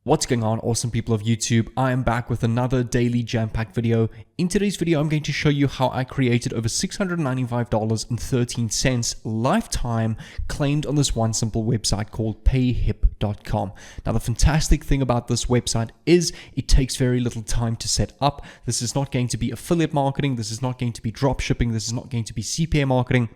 What's going on, awesome people of YouTube? I am back with another daily jam-packed video. In today's video, I'm going to show you how I created over $695.13 lifetime claimed on this one simple website called Payhip.com. Now, the fantastic thing about this website is it takes very little time to set up. This is not going to be affiliate marketing. This is not going to be drop shipping. This is not going to be CPA marketing.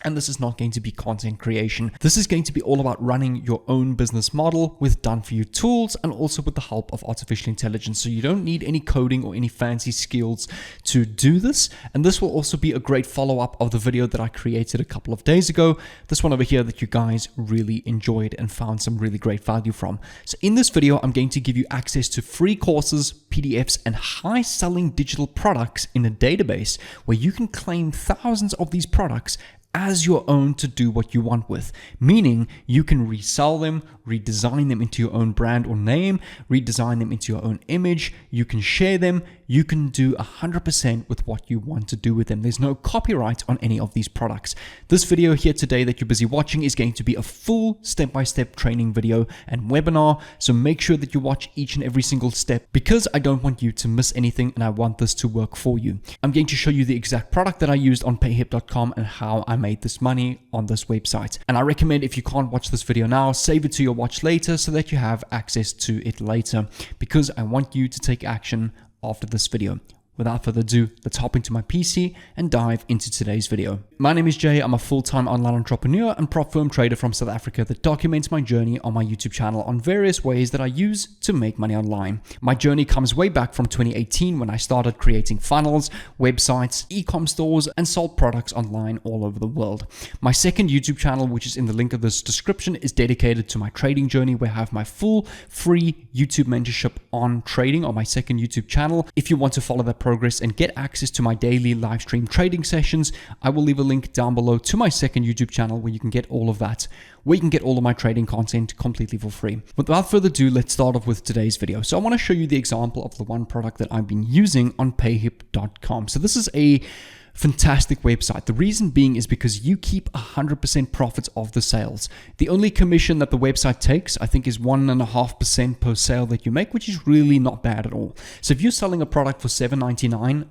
And this is not going to be content creation. This is going to be all about running your own business model with done-for-you tools and also with the help of artificial intelligence. So you don't need any coding or any fancy skills to do this. And this will also be a great follow-up of the video that I created a couple of days ago. This one over here that you guys really enjoyed and found some really great value from. So in this video, I'm going to give you access to free courses, PDFs, and high-selling digital products in a database where you can claim thousands of these products as your own to do what you want with, meaning you can resell them, redesign them into your own brand or name, redesign them into your own image, you can share them, you can do 100% with what you want to do with them. There's no copyright on any of these products. This video here today that you're busy watching is going to be a full step-by-step training video and webinar, so make sure that you watch each and every single step because I don't want you to miss anything and I want this to work for you. I'm going to show you the exact product that I used on Payhip.com and how I made this money on this website. And I recommend if you can't watch this video now, save it to your watch later so that you have access to it later because I want you to take action after this video. Without further ado, let's hop into my PC and dive into today's video. My name is Jay. I'm a full-time online entrepreneur and prop firm trader from South Africa that documents my journey on my YouTube channel on various ways that I use to make money online. My journey comes way back from 2018 when I started creating funnels, websites, e-com stores, and sold products online all over the world. My second YouTube channel, which is in the link of this description, is dedicated to my trading journey where I have my full free YouTube mentorship on trading on my second YouTube channel. If you want to follow that progress and get access to my daily live stream trading sessions, I will leave a link down below to my second YouTube channel where you can get all of that, where you can get all of my trading content completely for free. Without further ado, let's start off with today's video. So I want to show you the example of the one product that I've been using on Payhip.com. So this is a fantastic website. The reason being is because you keep 100% profits of the sales. The only commission that the website takes, I think, is 1.5% per sale that you make, which is really not bad at all. So if you're selling a product for $7.99,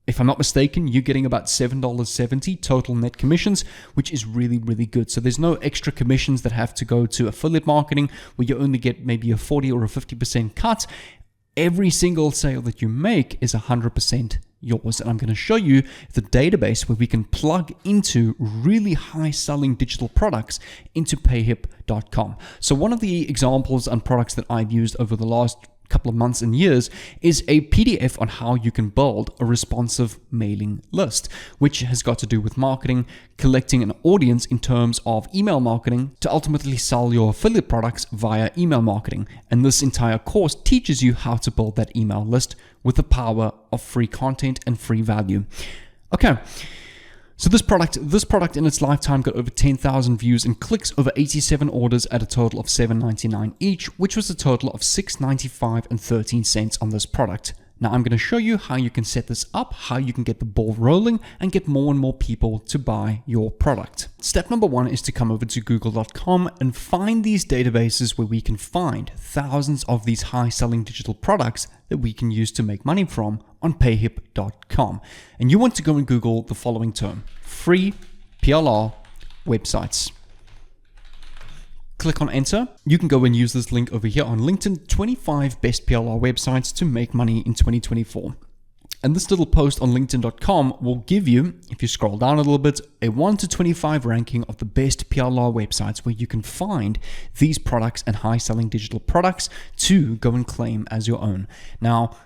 if I'm not mistaken, you're getting about $7.70 total net commissions, which is really, really good. So there's no extra commissions that have to go to affiliate marketing where you only get maybe a 40 or a 50% cut. Every single sale that you make is 100% yours. And I'm going to show you the database where we can plug into really high selling digital products into Payhip.com. So one of the examples and products that I've used over the last couple of months and years is a PDF on how you can build a responsive mailing list, which has got to do with marketing, collecting an audience in terms of email marketing to ultimately sell your affiliate products via email marketing. And this entire course teaches you how to build that email list with the power of free content and free value. Okay. So this product in its lifetime got over 10,000 views and clicks, over 87 orders at a total of $7.99 each, which was a total of $6.95.13 on this product. Now I'm going to show you how you can set this up, how you can get the ball rolling and get more and more people to buy your product. Step number one is to come over to google.com and find these databases where we can find thousands of these high selling digital products that we can use to make money from on Payhip.com. And you want to go and Google the following term: free PLR websites. Click on enter. You can go and use this link over here on LinkedIn, 25 best PLR websites to make money in 2024. And this little post on LinkedIn.com will give you, if you scroll down a little bit, a 1 to 25 ranking of the best PLR websites where you can find these products and high selling digital products to go and claim as your own. Now,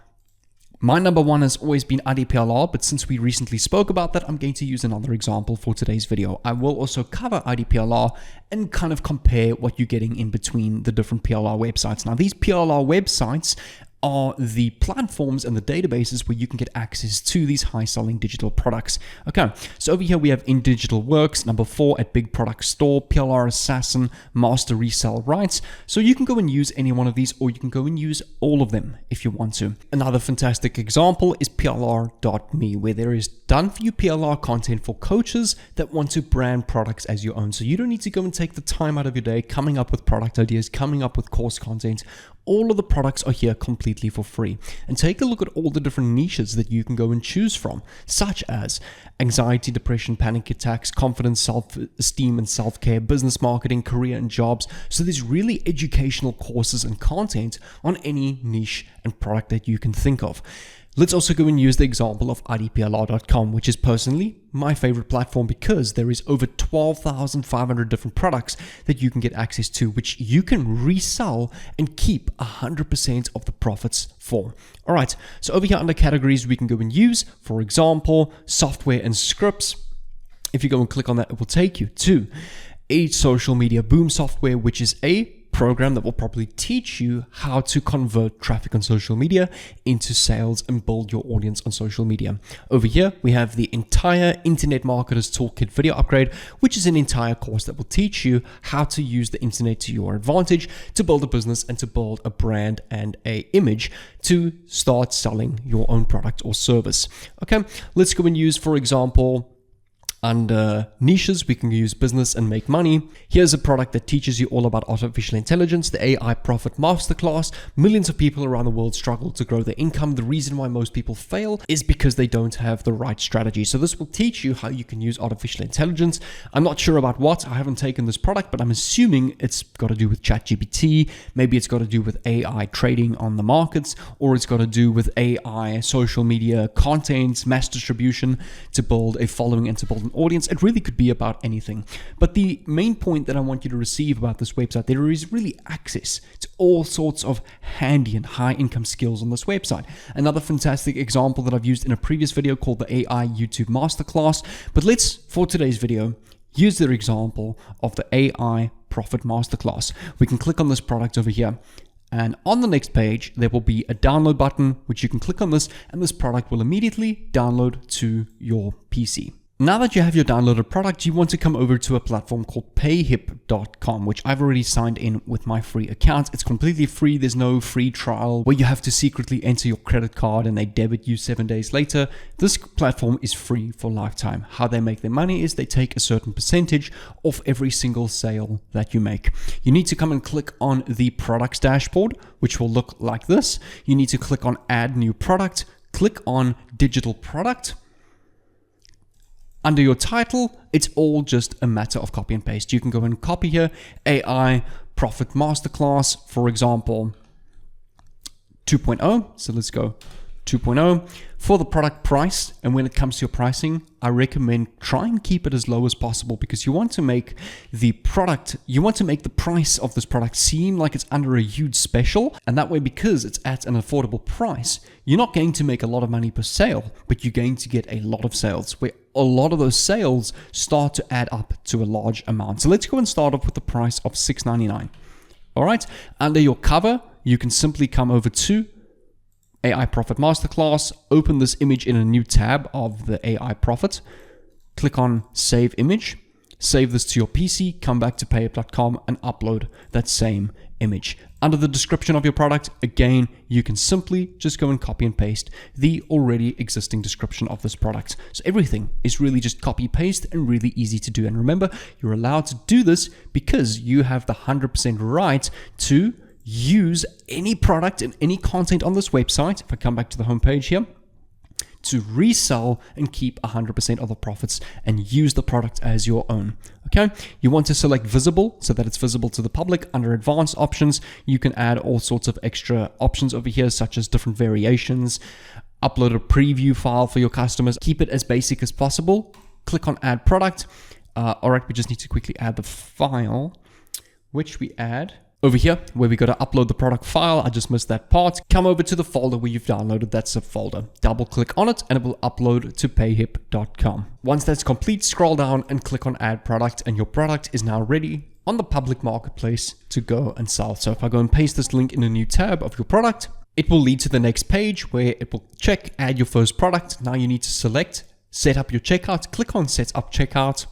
my number one has always been IDPLR, but since we recently spoke about that, I'm going to use another example for today's video. I will also cover IDPLR and kind of compare what you're getting in between the different PLR websites. Now, these PLR websites are the platforms and the databases where you can get access to these high-selling digital products. Okay, so over here we have In Digital Works, number 4 at Big Product Store, PLR Assassin, Master Resell Rights. So you can go and use any one of these, or you can go and use all of them if you want to. Another fantastic example is PLR.me, where there is done-for-you PLR content for coaches that want to brand products as your own. So you don't need to go and take the time out of your day coming up with product ideas, coming up with course content. All of the products are here completely for free. And take a look at all the different niches that you can go and choose from, such as anxiety, depression, panic attacks, confidence, self-esteem and self-care, business marketing, career and jobs. So there's really educational courses and content on any niche and product that you can think of. Let's also go and use the example of idplr.com, which is personally my favorite platform because there is over 12,500 different products that you can get access to, which you can resell and keep 100% of the profits for. All right, so over here under categories, we can go and use, for example, software and scripts. If you go and click on that, it will take you to a social media boom software, which is a program that will probably teach you how to convert traffic on social media into sales and build your audience on social media. Over here, we have the entire Internet Marketers Toolkit video upgrade, which is an entire course that will teach you how to use the internet to your advantage to build a business and to build a brand and a image to start selling your own product or service. Okay, let's go and use, for example, under niches, we can use business and make money. Here's a product that teaches you all about artificial intelligence, the AI Profit Masterclass. Millions of people around the world struggle to grow their income. The reason why most people fail is because they don't have the right strategy. So this will teach you how you can use artificial intelligence. I'm not sure about what. I haven't taken this product, but I'm assuming it's got to do with ChatGPT. Maybe it's got to do with AI trading on the markets, or it's got to do with AI social media content, mass distribution to build a following and to build an audience. It really could be about anything. But the main point that I want you to receive about this website, there is really access to all sorts of handy and high income skills on this website. Another fantastic example that I've used in a previous video called the AI YouTube Masterclass. But let's, for today's video, use the example of the AI Profit Masterclass. We can click on this product over here. And on the next page, there will be a download button, which you can click on this, and this product will immediately download to your PC. Now that you have your downloaded product, you want to come over to a platform called Payhip.com, which I've already signed in with my free account. It's completely free. There's no free trial where you have to secretly enter your credit card and they debit you 7 days later. This platform is free for lifetime. How they make their money is they take a certain percentage off every single sale that you make. You need to come and click on the products dashboard, which will look like this. You need to click on add new product, click on digital product. Under your title, it's all just a matter of copy and paste. You can go and copy here, AI Profit Masterclass, for example, 2.0. So let's go 2.0 for the product price. And when it comes to your pricing, I recommend try and keep it as low as possible because you want to make the price of this product seem like it's under a huge special. And that way, because it's at an affordable price, you're not going to make a lot of money per sale, but you're going to get a lot of sales where a lot of those sales start to add up to a large amount. So let's go and start off with the price of $6.99. All right. Under your cover, you can simply come over to AI Profit Masterclass, open this image in a new tab of the AI Profit, click on Save Image, save this to your PC, come back to payhip.com and upload that same image. Under the description of your product, again, you can simply just go and copy and paste the already existing description of this product. So everything is really just copy paste and really easy to do. And remember, you're allowed to do this because you have the 100% right to use any product and any content on this website. If I come back to the homepage here, to resell and keep 100% of the profits and use the product as your own. Okay, you want to select visible so that it's visible to the public. Under advanced options, you can add all sorts of extra options over here, such as different variations, upload a preview file for your customers, keep it as basic as possible. Click on add product. All right, we just need to quickly add the file, which we add over here where we got to upload the product file. I just missed that part. Come over to the folder where you've downloaded that zip folder. Double click on it and it will upload to payhip.com. Once that's complete, scroll down and click on add product and your product is now ready on the public marketplace to go and sell. So if I go and paste this link in a new tab of your product, it will lead to the next page where it will check, add your first product. Now you need to select, set up your checkout, click on set up checkout.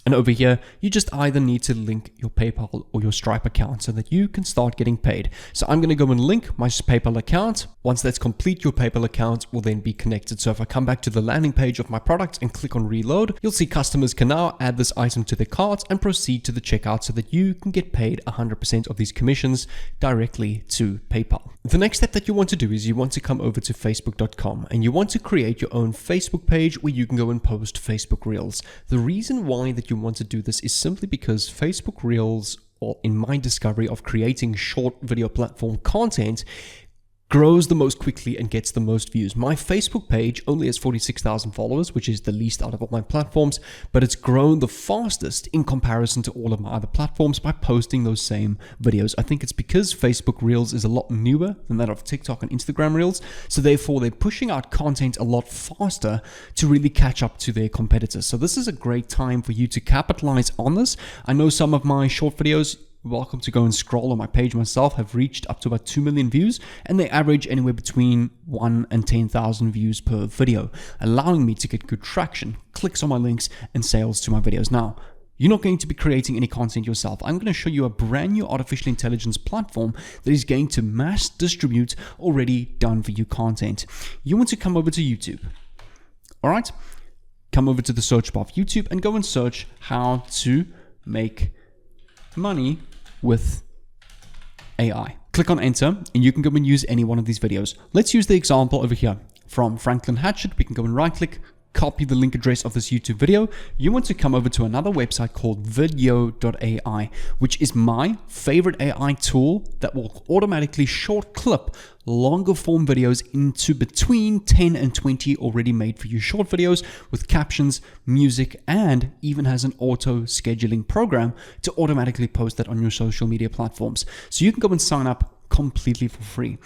And over here, you just either need to link your PayPal or your Stripe account so that you can start getting paid. So I'm going to go and link my PayPal account. Once that's complete, your PayPal account will then be connected. So if I come back to the landing page of my product and click on reload, you'll see customers can now add this item to their cart and proceed to the checkout so that you can get paid 100% of these commissions directly to PayPal. The next step that you want to do is you want to come over to facebook.com and you want to create your own Facebook page where you can go and post Facebook Reels. The reason why that you want to do this is simply because Facebook Reels, or in my discovery of creating short video platform content, grows the most quickly and gets the most views. My Facebook page only has 46,000 followers, which is the least out of all my platforms, but it's grown the fastest in comparison to all of my other platforms by posting those same videos. I think it's because Facebook Reels is a lot newer than that of TikTok and Instagram Reels, so therefore they're pushing out content a lot faster to really catch up to their competitors. So this is a great time for you to capitalize on this. I know some of my short videos, welcome to go and scroll on my page myself, have reached up to about 2 million views, and they average anywhere between 1 and 10,000 views per video, allowing me to get good traction, clicks on my links, and sales to my videos. Now, you're not going to be creating any content yourself. I'm going to show you a brand new artificial intelligence platform that is going to mass distribute already done for you content. You want to come over to YouTube. All right? Come over to the search bar of YouTube and go and search how to make money with AI. Click on enter and you can go and use any one of these videos. Let's use the example over here from Franklin Hatchett. We can go and right click, copy the link address of this YouTube video. You want to come over to another website called video.ai, which is my favorite AI tool that will automatically short clip longer form videos into between 10 and 20 already made for you short videos with captions, music, and even has an auto scheduling program to automatically post that on your social media platforms. So you can go and sign up completely for free.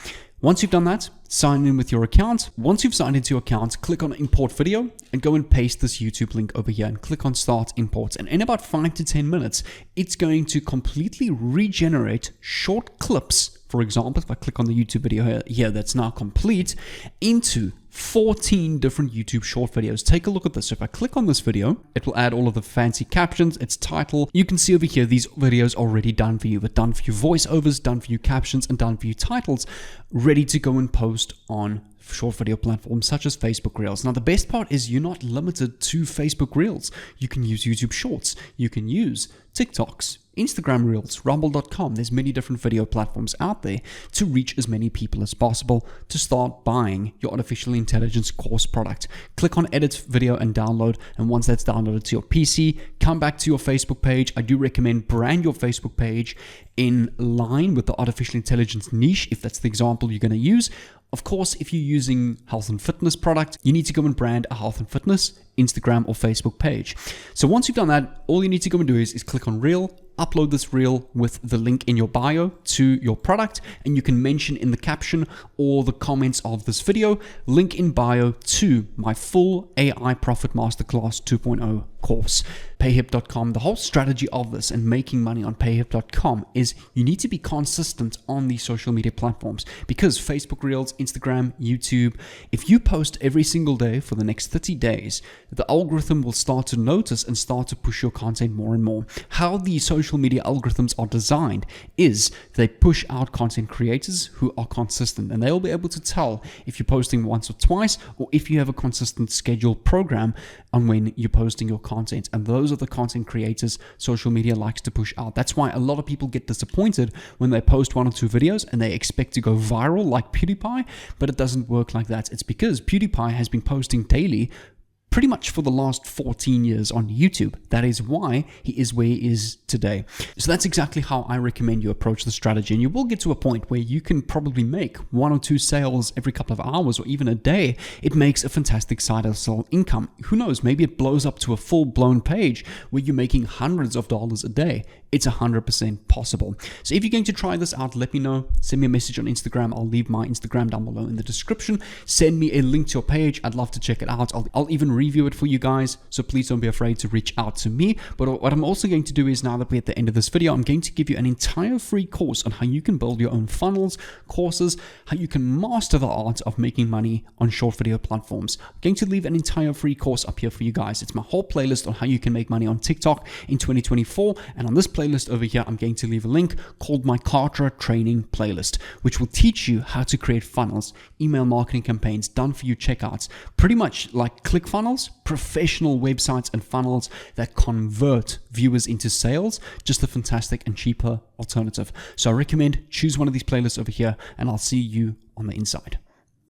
Once you've done that, sign in with your account. Once you've signed into your account, click on import video and go and paste this YouTube link over here and click on start import. And in about 5 to 10 minutes, it's going to completely regenerate short clips. For example, if I click on the YouTube video here that's now complete, into 14 different YouTube short videos. Take a look at this. So if I click on this video, it will add all of the fancy captions, its title. You can see over here, these videos are already done for you. But done for you voiceovers, done for you captions, and done for you titles, ready to go and post on short video platforms such as Facebook Reels. Now, the best part is you're not limited to Facebook Reels. You can use YouTube Shorts. You can use TikToks, Instagram Reels, Rumble.com. There's many different video platforms out there to reach as many people as possible to start buying your artificial intelligence course product. Click on edit video and download. And once that's downloaded to your PC, come back to your Facebook page. I do recommend brand your Facebook page in line with the artificial intelligence niche, if that's the example you're going to use. Of course, if you're using health and fitness product, you need to go and brand a health and fitness Instagram or Facebook page. So once you've done that, all you need to go and do is click on Reel, upload this reel with the link in your bio to your product, and you can mention in the caption or the comments of this video, link in bio to my full AI Profit Masterclass 2.0 course. Payhip.com, the whole strategy of this and making money on Payhip.com is you need to be consistent on these social media platforms, because Facebook Reels, Instagram, YouTube, if you post every single day for the next 30 days, the algorithm will start to notice and start to push your content more and more. How the social media algorithms are designed is they push out content creators who are consistent, and they'll be able to tell if you're posting once or twice, or if you have a consistent scheduled program on when you're posting your content. And those are the content creators social media likes to push out. That's why a lot of people get disappointed when they post 1 or 2 videos and they expect to go viral like PewDiePie, but it doesn't work like that. It's because PewDiePie has been posting daily pretty much for the last 14 years on YouTube. That is why he is where he is today. So that's exactly how I recommend you approach the strategy. And you will get to a point where you can probably make 1 or 2 sales every couple of hours or even a day. It makes a fantastic side hustle income. Who knows, maybe it blows up to a full-blown page where you're making hundreds of dollars a day It's 100% possible. So if you're going to try this out, let me know. Send me a message on Instagram. I'll leave my Instagram down below in the description. Send me a link to your page. I'd love to check it out. I'll even review it for you guys. So please don't be afraid to reach out to me. But what I'm also going to do is, now that we're at the end of this video, I'm going to give you an entire free course on how you can build your own funnels, courses, how you can master the art of making money on short video platforms. I'm going to leave an entire free course up here for you guys. It's my whole playlist on how you can make money on TikTok in 2024. And on this playlist over here, I'm going to leave a link called my Carter training playlist, which will teach you how to create funnels, email marketing campaigns, done for you checkouts, pretty much like ClickFunnels, professional websites and funnels that convert viewers into sales, just a fantastic and cheaper alternative. So I recommend choose one of these playlists over here, and I'll see you on the inside.